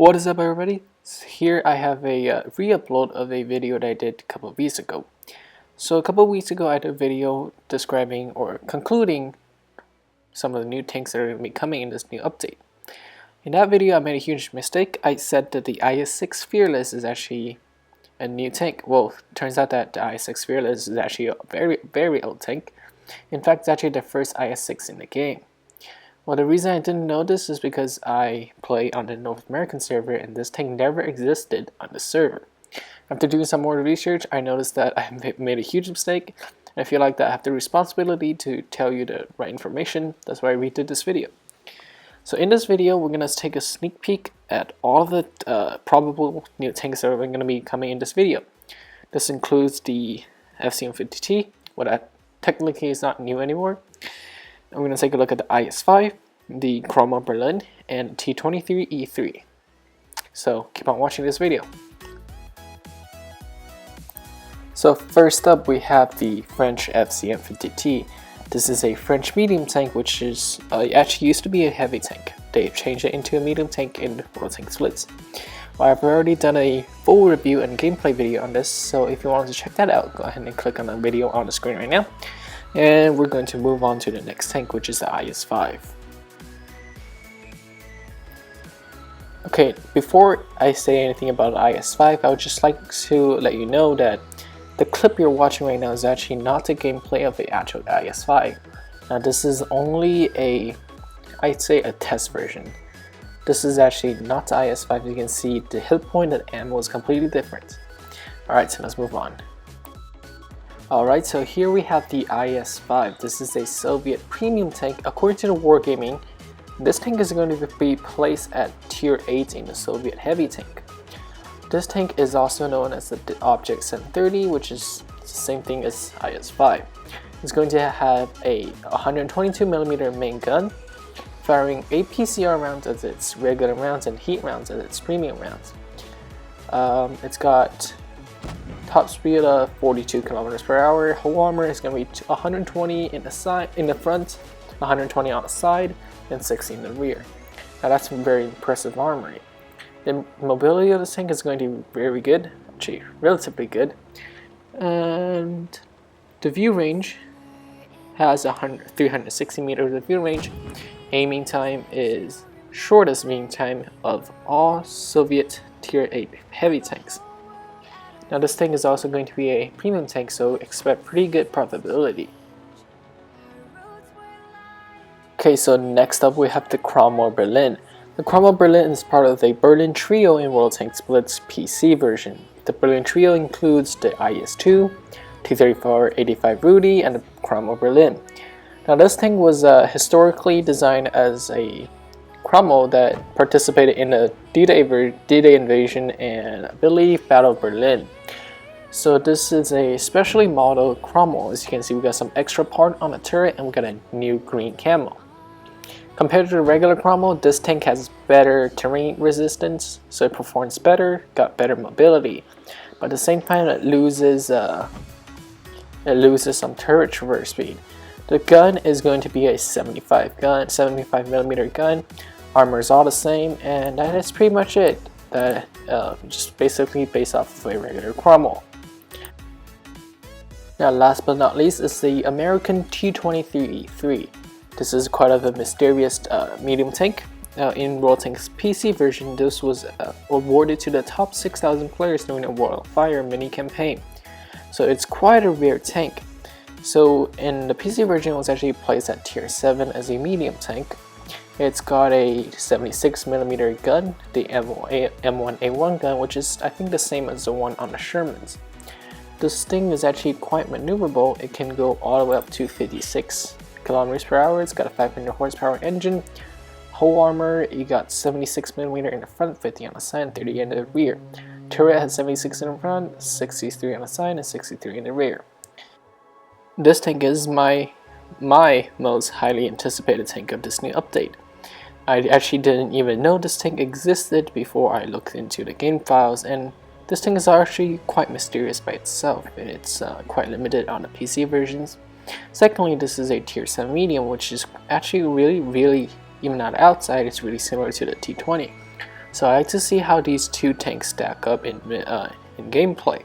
What is up, everybody? Here I have a re-upload of a video that I did a couple of weeks ago. So a couple of weeks ago I did a video describing or concluding some of the new tanks that are going to be coming in this new update. In that video I made a huge mistake. I said that the IS-6 Fearless is actually a new tank. Well, it turns out that the IS-6 Fearless is actually a very old tank. In fact, it's actually the first IS-6 in the game. Well, the reason I didn't know this is because I play on the North American server and this tank never existed on the server. After doing some more research, I noticed that I made a huge mistake. I feel like that I have the responsibility to tell you the right information. That's why I redid this video. So in this video, we're going to take a sneak peek at all of the probable new tanks that are going to be coming in this video. This includes the FCM50T, what that technically is not new anymore. I'm going to take a look at the IS-5, the Cromwell Berlin, and T23E3. So keep on watching this video. So first up we have the French FCM50T. This is a French medium tank which is actually used to be a heavy tank. They've changed it into a medium tank in World Tanks Blitz. Well, I've already done a full review and gameplay video on this, so if you want to check that out, go ahead and click on the video on the screen right now. And we're going to move on to the next tank, which is the IS-5. Okay, before I say anything about the IS-5, I would just like to let you know that the clip you're watching right now is actually not the gameplay of the actual IS-5. Now this is only I'd say a test version. This is actually not the IS-5. You can see the hit point and ammo is completely different. Alright, so let's move on. Alright, so here we have the IS-5. This is a Soviet premium tank. According to the Wargaming, this tank is going to be placed at tier 8 in the Soviet heavy tank. This tank is also known as the Object 730, which is the same thing as IS-5. It's going to have a 122mm main gun, firing APCR rounds as its regular rounds and heat rounds as its premium rounds. It's got top speed of 42 km per hour. Hull armor is going to be 120 in the front, 120 on the side, and 60 in the rear. Now that's very impressive armory. The mobility of this tank is going to be very good, actually relatively good. And the view range has 360 meters of view range. Aiming time is shortest aiming time of all Soviet tier 8 heavy tanks. Now this tank is also going to be a premium tank, so expect pretty good profitability. Okay, so next up we have the Cromwell Berlin. The Cromwell Berlin is part of the Berlin Trio in World Tanks Blitz PC version. The Berlin Trio includes the IS-2, T23E3 Rudy, and the Cromwell Berlin. Now this tank was historically designed as a Cromwell that participated in the D-Day invasion and I believe Battle of Berlin. So this is a specially modeled Cromwell. As you can see, we got some extra part on the turret and we got a new green camo. Compared to the regular Cromwell, this tank has better terrain resistance, so it performs better, got better mobility. But at the same time, it loses some turret traverse speed. The gun is going to be a 75mm gun. Armor is all the same, and that is pretty much it. That just basically based off of a regular Cromwell. Now last but not least is the American T23E3. This is quite of a mysterious medium tank. In World Tanks PC version, this was awarded to the top 6,000 players during the World of Fire mini campaign. So it's quite a rare tank. So in the PC version, it was actually placed at tier 7 as a medium tank. It's got a 76mm gun, the M1A1 gun, which is I think the same as the one on the Shermans. This thing is actually quite maneuverable. It can go all the way up to 56 km per hour. It's got a 500 horsepower engine. Hull armor, you got 76mm in the front, 50 on the side, and 30 in the rear. Turret has 76 in the front, 63 on the side, and 63 in the rear. This tank is my most highly anticipated tank of this new update. I actually didn't even know this tank existed before I looked into the game files, and this tank is actually quite mysterious by itself. It's quite limited on the PC versions. Secondly, this is a tier 7 medium, which is actually really, even on the outside, it's really similar to the T20. So I like to see how these two tanks stack up in gameplay.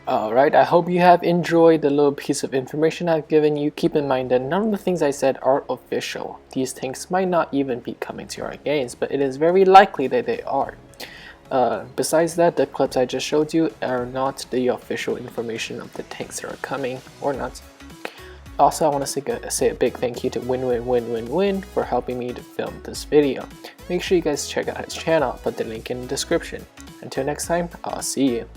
Alright, I hope you have enjoyed the little piece of information I've given you. Keep in mind that none of the things I said are official. These tanks might not even be coming to our games, but it is very likely that they are. Besides that, the clips I just showed you are not the official information of the tanks that are coming or not. Also, I want to say a big thank you to Win for helping me to film this video. Make sure you guys check out his channel, put the link in the description. Until next time, I'll see you.